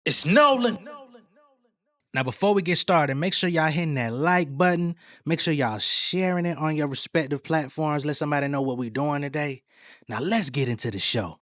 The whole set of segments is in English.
It's Nolan. Now, before we get started, make sure y'all hitting that like button. Make sure y'all sharing it on your respective platforms. Let somebody know what we're doing today. Now, let's get into the show.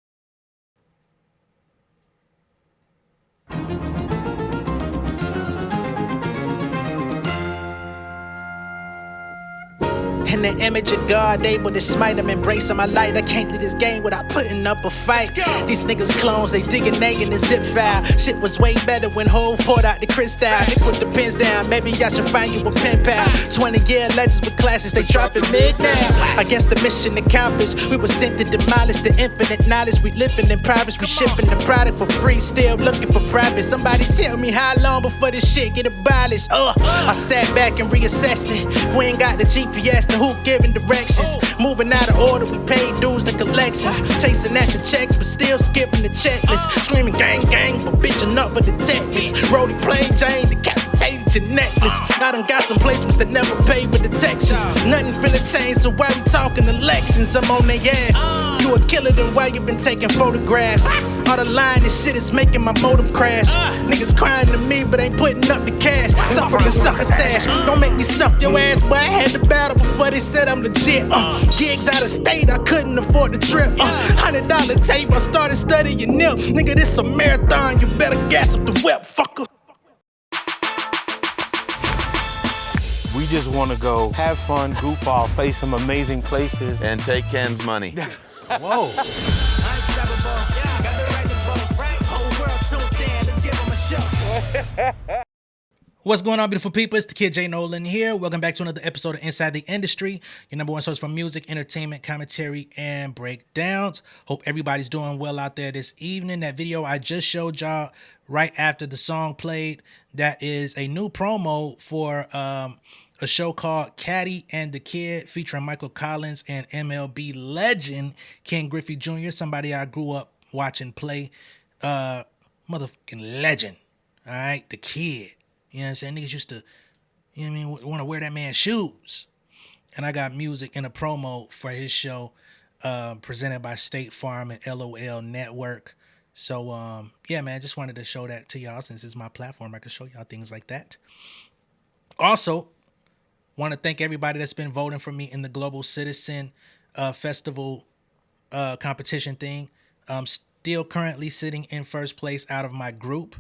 In the image of God, able to smite them, embracing my light. I can't leave this game without putting up a fight. These niggas clones, they digging they in the zip file. Shit was way better when Hov poured out the crystal. They put the pins down, maybe I should find you a pen pal. 20-year legends with classes, they dropping mid now. I guess the mission accomplished. We were sent to demolish the infinite knowledge. We living in privates, we shipping the product for free, still looking for profit. Somebody tell me how long before this shit get abolished. I sat back and reassessed it. If we ain't got the GPS, then who giving directions? Moving out of order, we paid dues to collections. Chasing at the checks, but still skipping the checklist. Screaming gang gang, but bitching up for the technics. Roddy plain Jane, decapitated your necklace. I done got some placements that never paid with the textures. Nothing finna change, so why we talking elections? I'm on their ass. You a killer, then why you been taking photographs? All the line, this shit is making my modem crash. Niggas crying to me, but ain't putting up the cash. Suffering succotash. Don't make me stuff your ass, but I had the battle before they said I'm legit. Gigs out of state, I couldn't afford the trip. $100 tape, I started studying nip. Nigga, this a marathon, you better gas up the whip, fucker. We just want to go have fun, goof off, play some amazing places. And take Ken's money. Whoa. What's going on, beautiful people? It's the kid J Nolan here. Welcome back to another episode of Inside the Industry, your number one source for music, entertainment, commentary, and breakdowns. Hope everybody's doing well out there this evening. That video I just showed y'all right after the song played, that is a new promo for a show called Caddy and the Kid, featuring Michael Collins and MLB legend Ken Griffey Jr., somebody I grew up watching play. Motherfucking legend. All right, the Kid. You know what I'm saying? Niggas used to, you know what I mean, want to wear that man's shoes. And I got music in a promo for his show, presented by State Farm and LOL Network. So, yeah, man, just wanted to show that to y'all since it's my platform. I can show y'all things like that. Also, want to thank everybody that's been voting for me in the Global Citizen Festival competition thing. Still currently sitting in first place out of my group.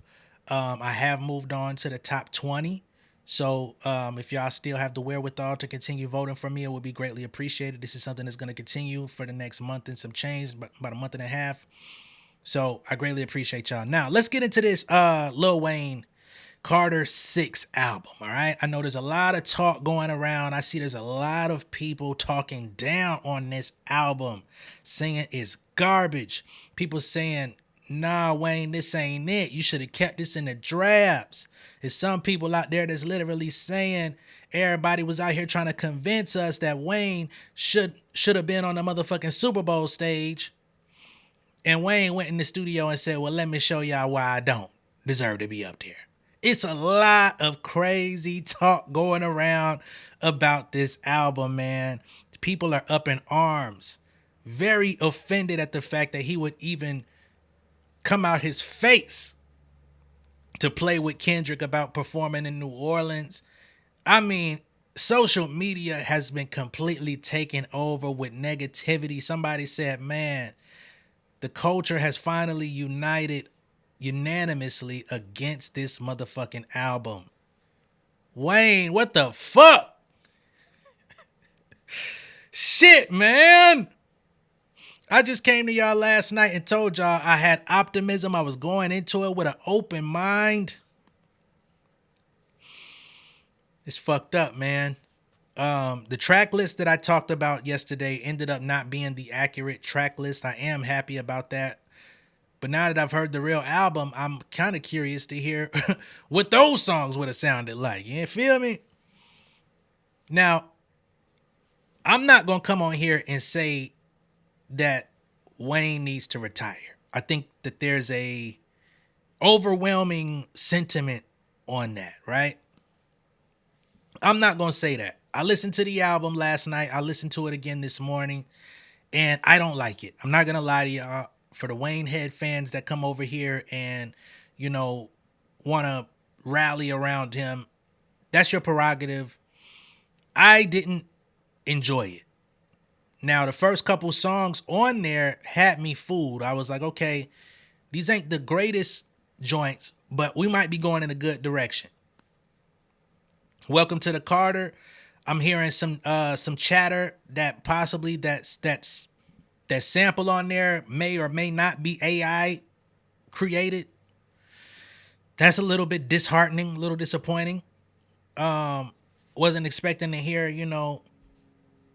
I have moved on to the top 20. So if y'all still have the wherewithal to continue voting for me, it would be greatly appreciated. This is something that's going to continue for the next month and some change, about a month and a half. So I greatly appreciate y'all. Now, let's get into this Lil Wayne Carter 6 album, all right? I know there's a lot of talk going around. I see there's a lot of people talking down on this album, saying it's garbage. People saying, nah, Wayne, this ain't it. You should have kept this in the drafts. There's some people out there that's literally saying everybody was out here trying to convince us that Wayne should have been on the motherfucking Super Bowl stage. And Wayne went in the studio and said, well, let me show y'all why I don't deserve to be up there. It's a lot of crazy talk going around about this album, man. People are up in arms, very offended at the fact that he would even come out his face to play with Kendrick about performing in New Orleans. I mean, social media has been completely taken over with negativity. Somebody said, man, the culture has finally united unanimously against this motherfucking album. Wayne, what the fuck? Shit, man. I just came to y'all last night and told y'all I had optimism. I was going into it with an open mind. It's fucked up, man. The track list that I talked about yesterday ended up not being the accurate track list. I am happy about that. But now that I've heard the real album, I'm kind of curious to hear what those songs would have sounded like. You feel me? Now, I'm not going to come on here and say that Wayne needs to retire. I think that there's a overwhelming sentiment on that, right? I'm not going to say that. I listened to the album last night. I listened to it again this morning, and I don't like it. I'm not going to lie to y'all. For the Wayne head fans that come over here and, you know, want to rally around him. That's your prerogative. I didn't enjoy it. Now, the first couple songs on there had me fooled. I was like, okay, these ain't the greatest joints, but we might be going in a good direction. Welcome to the Carter. I'm hearing some chatter that possibly that sample on there may or may not be AI created. That's a little bit disheartening, a little disappointing. Wasn't expecting to hear,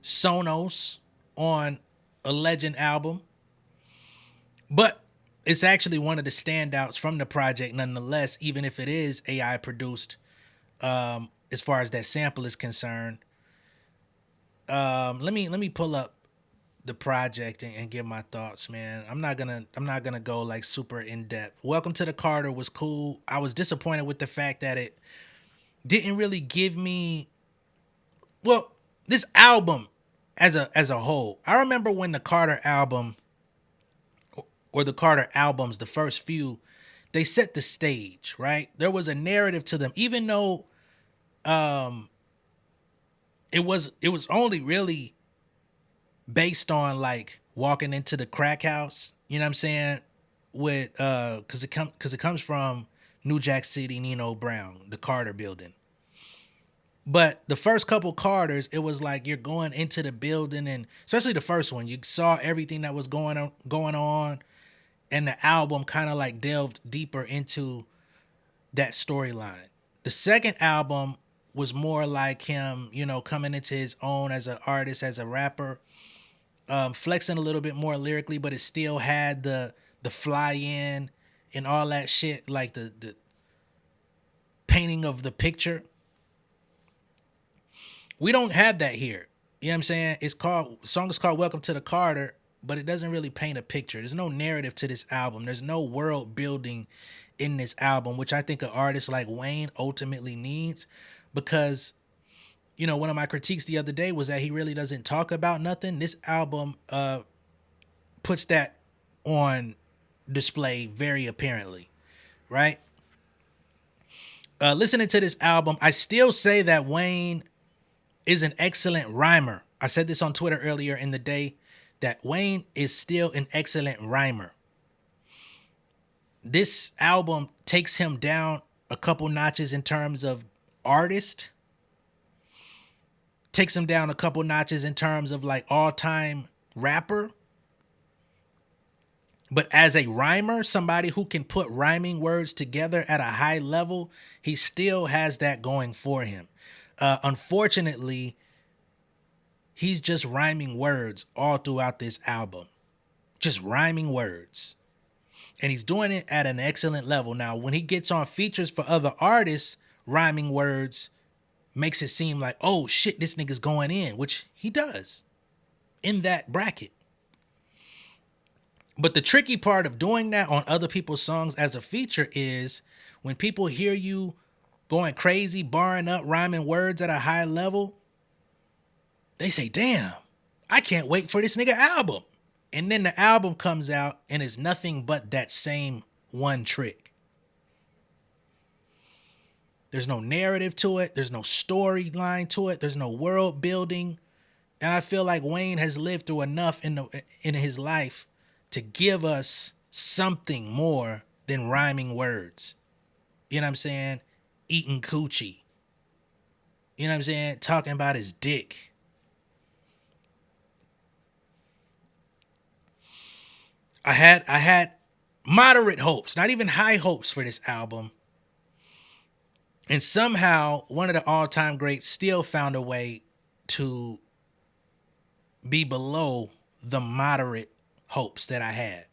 Sonos on a Legend album, but it's actually one of the standouts from the project nonetheless, even if it is AI produced, as far as that sample is concerned. Let me pull up the project and give my thoughts, man. I'm not gonna go like super in depth. Welcome to the Carter was cool. I was disappointed with the fact that it didn't really give me, well, this album as a whole. I remember when the Carter album or the Carter albums, the first few, they set the stage, right? There was a narrative to them, even though um it was only really based on like walking into the crack house, you know what I'm saying? With cause it comes from New Jack City, Nino Brown, the Carter building. But the first couple Carters, it was like you're going into the building, and especially the first one, you saw everything that was going on, and the album kind of like delved deeper into that storyline. The second album was more like him, coming into his own as an artist, as a rapper, flexing a little bit more lyrically, but it still had the fly in and all that shit, like the painting of the picture. We don't have that here. You know what I'm saying? Song is called Welcome to the Carter, but it doesn't really paint a picture. There's no narrative to this album. There's no world building in this album, which I think an artist like Wayne ultimately needs, because one of my critiques the other day was that he really doesn't talk about nothing. This album puts that on display very apparently, right? Listening to this album, I still say that Wayne is an excellent rhymer. I said this on Twitter earlier in the day, that Wayne is still an excellent rhymer. This album takes him down a couple notches in terms of artist, takes him down a couple notches in terms of like all-time rapper. But as a rhymer, somebody who can put rhyming words together at a high level, he still has that going for him. Unfortunately, he's just rhyming words all throughout this album. Just rhyming words. And he's doing it at an excellent level. Now, when he gets on features for other artists, rhyming words makes it seem like, oh shit, this nigga's going in, which he does in that bracket. But the tricky part of doing that on other people's songs as a feature is when people hear you going crazy, barring up, rhyming words at a high level, they say, damn, I can't wait for this nigga album. And then the album comes out and it's nothing but that same one trick. There's no narrative to it. There's no storyline to it. There's no world building. And I feel like Wayne has lived through enough in his life to give us something more than rhyming words. You know what I'm saying? Eating coochie. You know what I'm saying? Talking about his dick. I had moderate hopes, not even high hopes for this album. And somehow one of the all-time greats still found a way to be below the moderate hopes that I had.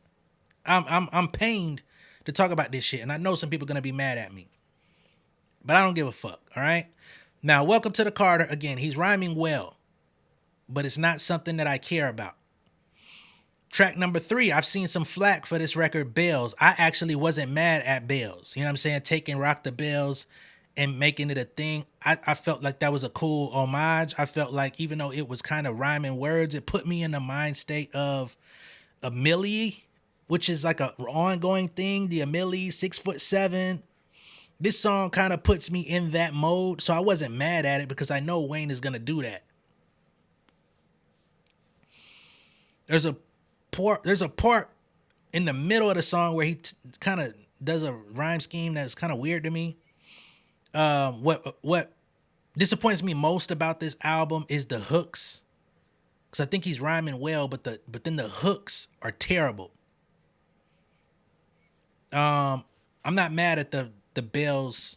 I'm pained to talk about this shit, and I know some people are gonna be mad at me, but I don't give a fuck. All right. Now, Welcome to the Carter. Again, he's rhyming well, but it's not something that I care about. Track number 3, I've seen some flack for this record, Bells. I actually wasn't mad at Bells. You know what I'm saying? Taking Rock the Bells and making it a thing. I felt like that was a cool homage. I felt like even though it was kind of rhyming words, it put me in the mind state of a Millie which is like a ongoing thing. The Amelie, 6'7". This song kind of puts me in that mode, so I wasn't mad at it because I know Wayne is gonna do that. There's a part in the middle of the song where he kind of does a rhyme scheme that's kind of weird to me. What disappoints me most about this album is the hooks, because I think he's rhyming well, but then the hooks are terrible. I'm not mad at the bells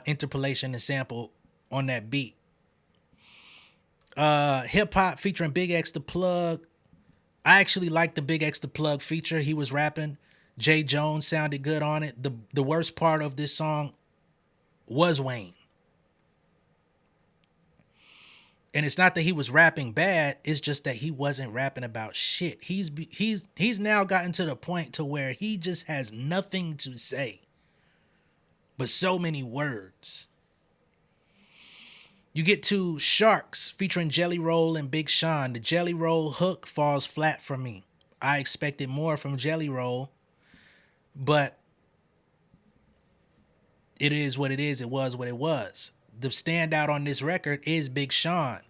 interpolation and sample on that beat. Hip hop featuring Big X the Plug. I actually liked the Big X the Plug feature. He was rapping. Jay Jones sounded good on it. The worst part of this song was Wayne. And it's not that he was rapping bad, it's just that he wasn't rapping about shit. He's now gotten to the point to where he just has nothing to say, but so many words. You get to Sharks featuring Jelly Roll and Big Sean. The Jelly Roll hook falls flat for me. I expected more from Jelly Roll, but it is what it is. It was what it was. The standout on this record is Big Sean.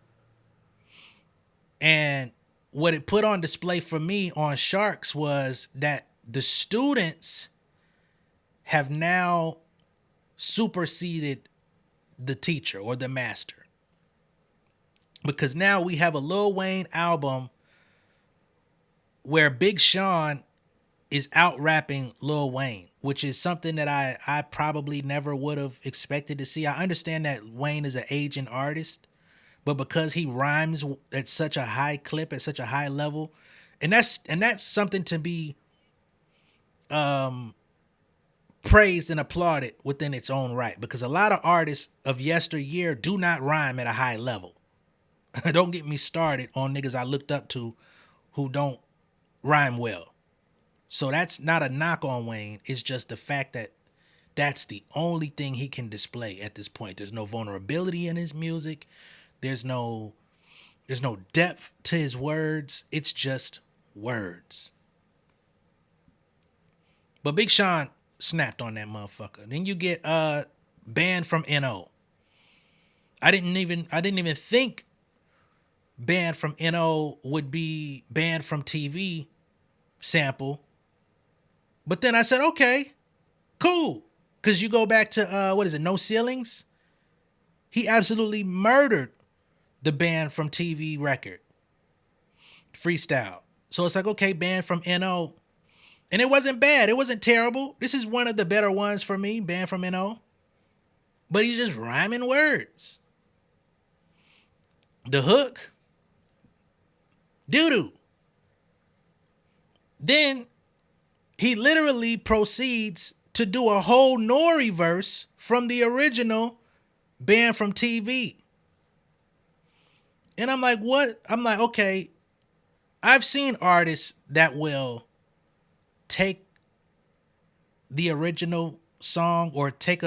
And what it put on display for me on Sharks was that the students have now superseded the teacher or the master. Because now we have a Lil Wayne album where Big Sean is out rapping Lil Wayne, which is something that I probably never would have expected to see. I understand that Wayne is an aging artist, but because he rhymes at such a high clip, at such a high level, and that's something to be praised and applauded within its own right, because a lot of artists of yesteryear do not rhyme at a high level. Don't get me started on niggas I looked up to who don't rhyme well. So that's not a knock on Wayne. It's just the fact that that's the only thing he can display at this point. There's no vulnerability in his music. There's no depth to his words. It's just words. But Big Sean snapped on that motherfucker. Then you get banned from NO. I didn't even think banned from NO would be banned from TV sample. But then I said, okay, cool. Because you go back to, what is it, No Ceilings? He absolutely murdered the banned from TV record. Freestyle. So it's like, okay, banned from NO. And it wasn't bad. It wasn't terrible. This is one of the better ones for me, banned from NO. But he's just rhyming words. The hook, doo-doo. Then he literally proceeds to do a whole Nori verse from the original banned from TV. And I'm like, what? I'm like, okay, I've seen artists that will take the original song or take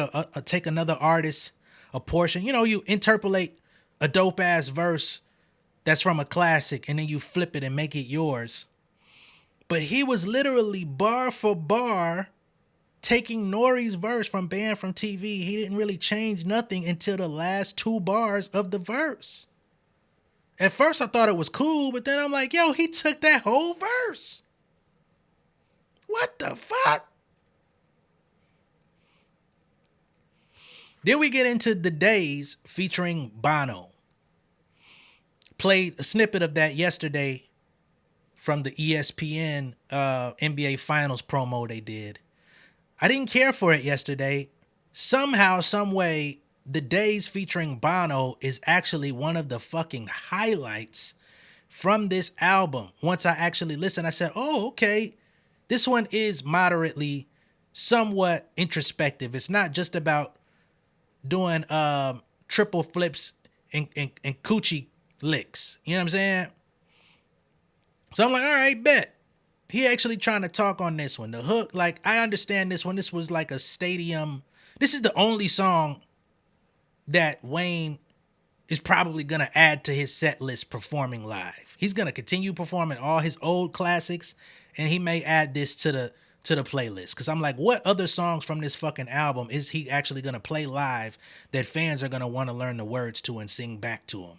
take another artist, a portion. You know, you interpolate a dope ass verse that's from a classic and then you flip it and make it yours. But he was literally bar for bar taking Nori's verse from banned from TV. He didn't really change nothing until the last two bars of the verse. At first I thought it was cool, but then I'm like, yo, he took that whole verse. What the fuck? Then we get into The Days featuring Bono. Played a snippet of that yesterday from the ESPN NBA Finals promo they did. I didn't care for it yesterday. Somehow, some way, The Days featuring Bono is actually one of the fucking highlights from this album. Once I actually listened, I said, oh, okay. This one is moderately, somewhat introspective. It's not just about doing triple flips and coochie licks. You know what I'm saying? So I'm like, all right, bet. He actually trying to talk on this one. The hook, like, I understand this one. This was like a stadium. This is the only song that Wayne is probably going to add to his set list performing live. He's going to continue performing all his old classics, and he may add this to the playlist. Because I'm like, what other songs from this fucking album is he actually going to play live that fans are going to want to learn the words to and sing back to him?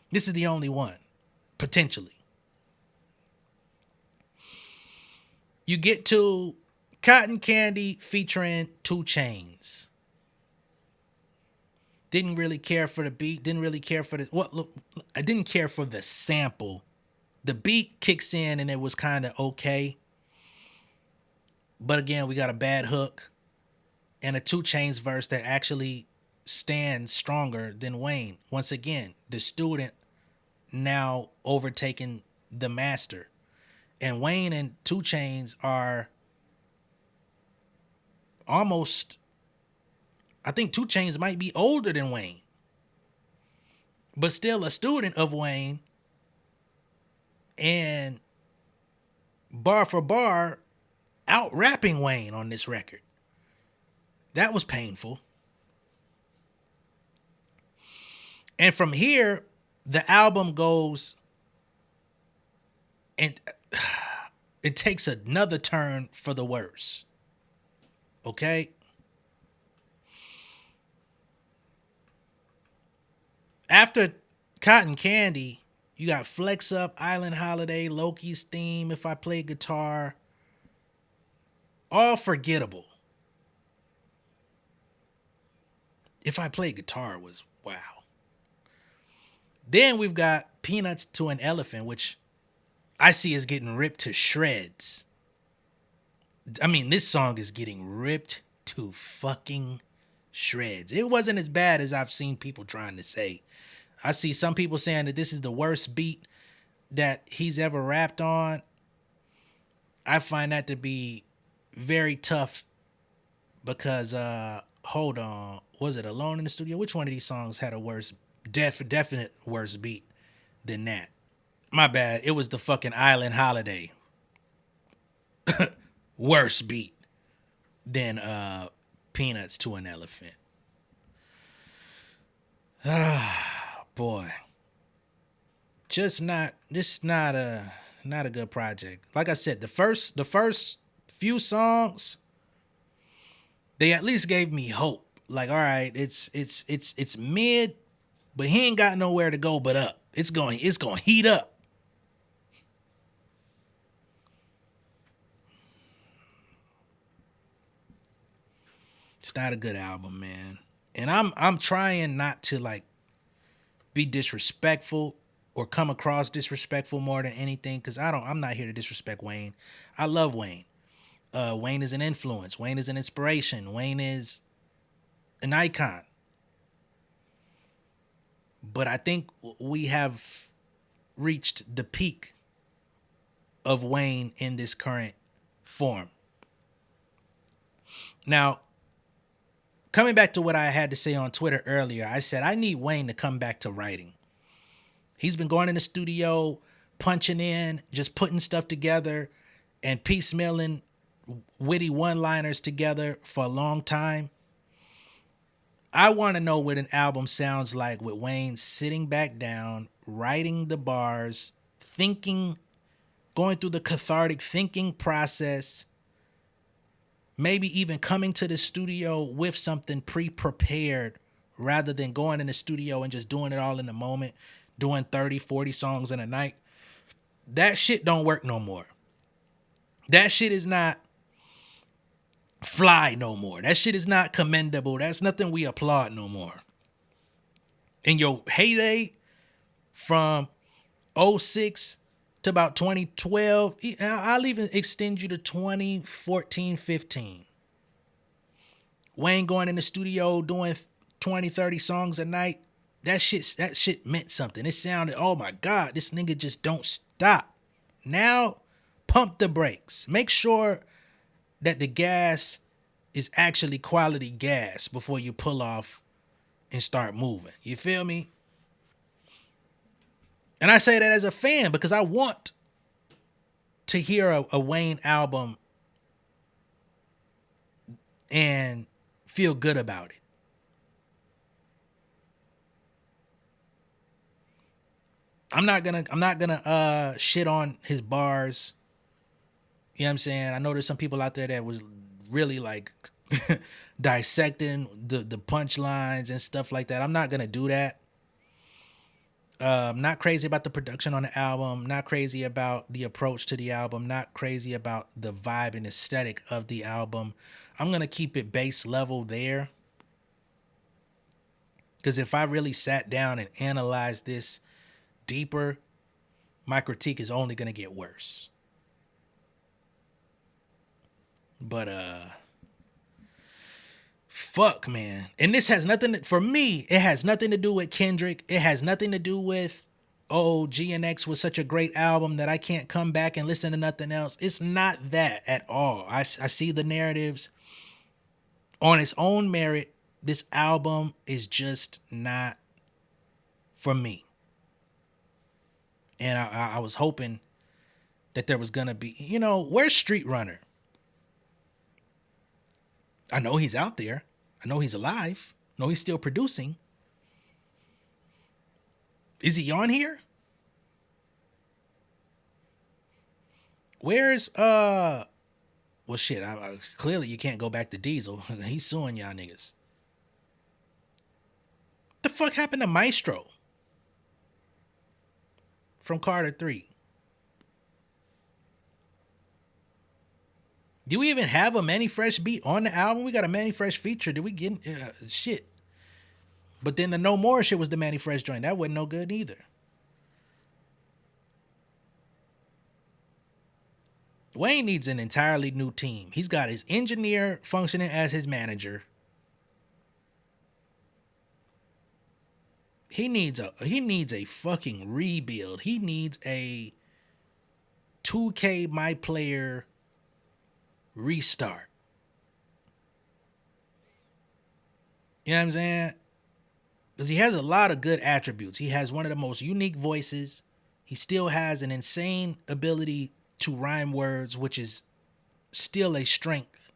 This is the only one, potentially. You get to Cotton Candy featuring 2 Chainz. Didn't really care for the beat. Didn't really care for the... Look, I didn't care for the sample. The beat kicks in and it was kind of okay. But again, we got a bad hook and a 2 Chainz verse that actually stands stronger than Wayne. Once again, the student now overtaking the master. And Wayne and 2 Chainz are almost... I think 2 Chainz might be older than Wayne. But still a student of Wayne. And bar for bar, out rapping Wayne on this record. That was painful. And from here, the album goes and it takes another turn for the worse. Okay? After Cotton Candy, you got Flex Up, Island Holiday, Loki's Theme, If I Play Guitar. All forgettable. If I Play Guitar was wow. Then we've got Peanuts to an Elephant, which I see is getting ripped to shreds. I mean, this song is getting ripped to fucking shreds. It wasn't as bad as I've seen people trying to say. I see some people saying that this is the worst beat that he's ever rapped on. I find that to be very tough because, hold on, was it Alone in the Studio? Which one of these songs had a worse, definite worse beat than that? My bad. It was the fucking Island Holiday. Worse beat than Peanuts to an Elephant. Ah, boy. Just not a good project. Like I said, the first few songs, they at least gave me hope. Like, all right, it's mid, but he ain't got nowhere to go but up. It's going heat up. It's not a good album, man. And I'm trying not to like be disrespectful or come across disrespectful more than anything, because I'm not here to disrespect Wayne. I love Wayne. Wayne is an influence. Wayne is an inspiration. Wayne is an icon. But I think we have reached the peak of Wayne in this current form. Now, coming back to what I had to say on Twitter earlier, I said I need Wayne to come back to writing. He's been going in the studio, punching in, just putting stuff together and piecemealing witty one-liners together for a long time. I want to know what an album sounds like with Wayne sitting back down, writing the bars, thinking, going through the cathartic thinking process, maybe even coming to the studio with something pre-prepared rather than going in the studio and just doing it all in the moment, doing 30, 40 songs in a night. That shit don't work no more. That shit is not fly no more. That shit is not commendable. That's nothing we applaud no more. In your heyday from 06 to about 2012, I'll even extend you to 2014, 15. Wayne going in the studio doing 20, 30 songs a night. That shit meant something. It sounded, oh my God, this nigga just don't stop. Now, pump the brakes. Make sure that the gas is actually quality gas before you pull off and start moving. You feel me? And I say that as a fan because I want to hear a Wayne album and feel good about it. I'm not gonna shit on his bars. You know what I'm saying? I know there's some people out there that was really like dissecting the punchlines and stuff like that. I'm not gonna do that. Not crazy about the production on the album, not crazy about the approach to the album, not crazy about the vibe and aesthetic of the album. I'm gonna keep it base level there. Because if I really sat down and analyzed this deeper, my critique is only gonna get worse. But fuck, man. And this has nothing for me, it has nothing to do with Kendrick. It has nothing to do with, oh, GNX was such a great album that I can't come back and listen to nothing else. It's not that at all. I see the narratives on its own merit. This album is just not for me. And I was hoping that there was gonna be, you know, where's Street Runner? I know he's out there. I know he's alive. I know he's still producing. Is he on here? Where's well shit, clearly you can't go back to Diesel. He's suing y'all niggas. The fuck happened to Maestro from Carter 3? Do we even have a Manny Fresh beat on the album? We got a Manny Fresh feature. Did we get shit? But then the No More shit was the Manny Fresh joint. That wasn't no good either. Wayne needs an entirely new team. He's got his engineer functioning as his manager. He needs a fucking rebuild. He needs a 2K My Player restart. You know what I'm saying? Because he has a lot of good attributes. He has one of the most unique voices. He still has an insane ability to rhyme words, which is still a strength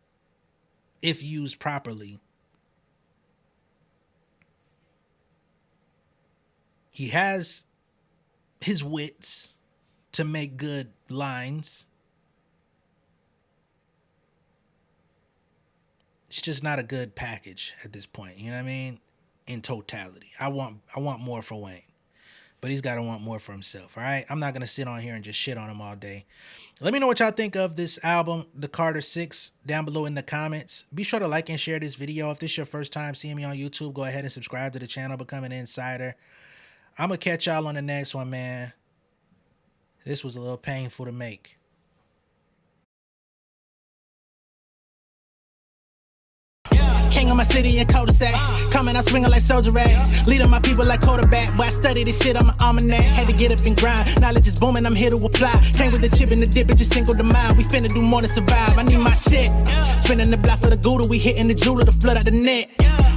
if used properly. He has his wits to make good lines. It's just not a good package at this point. You know what I mean? In totality. I want more for Wayne. But he's got to want more for himself, all right? I'm not going to sit on here and just shit on him all day. Let me know what y'all think of this album, The Carter 6, down below in the comments. Be sure to like and share this video. If this is your first time seeing me on YouTube, go ahead and subscribe to the channel, become an insider. I'm going to catch y'all on the next one, man. This was a little painful to make. King of my city in cul-de-sac. Coming out swinging like soldier rag. Leading my people like quarterback. Boy, I study this shit, I'm an almanac. Had to get up and grind. Knowledge is booming, I'm here to apply. Came with the chip and the dip, it just single the mind. We finna do more than survive. I need my check. Spinning the block for the Gouda. We hitting the jeweler to flood out the net.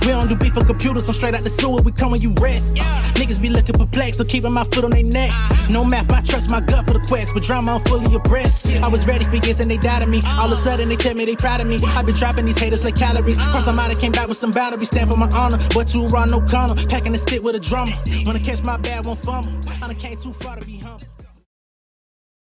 We don't do beef for computers, I'm straight out the sewer. We come when you rest. Niggas be looking perplexed, so keeping my foot on their neck. No map, I trust my gut for the quest. With drama, I'm fully abreast. I was ready for years and they doubted me. All of a sudden they tell me they proud of me. I been dropping these haters like calories. Cross I'm out, I came back with some battery. Stand for my honor, but too raw, no corner. Packing the stick with a drummer. Wanna catch my bad, won't fumble. I done came too far to be humble.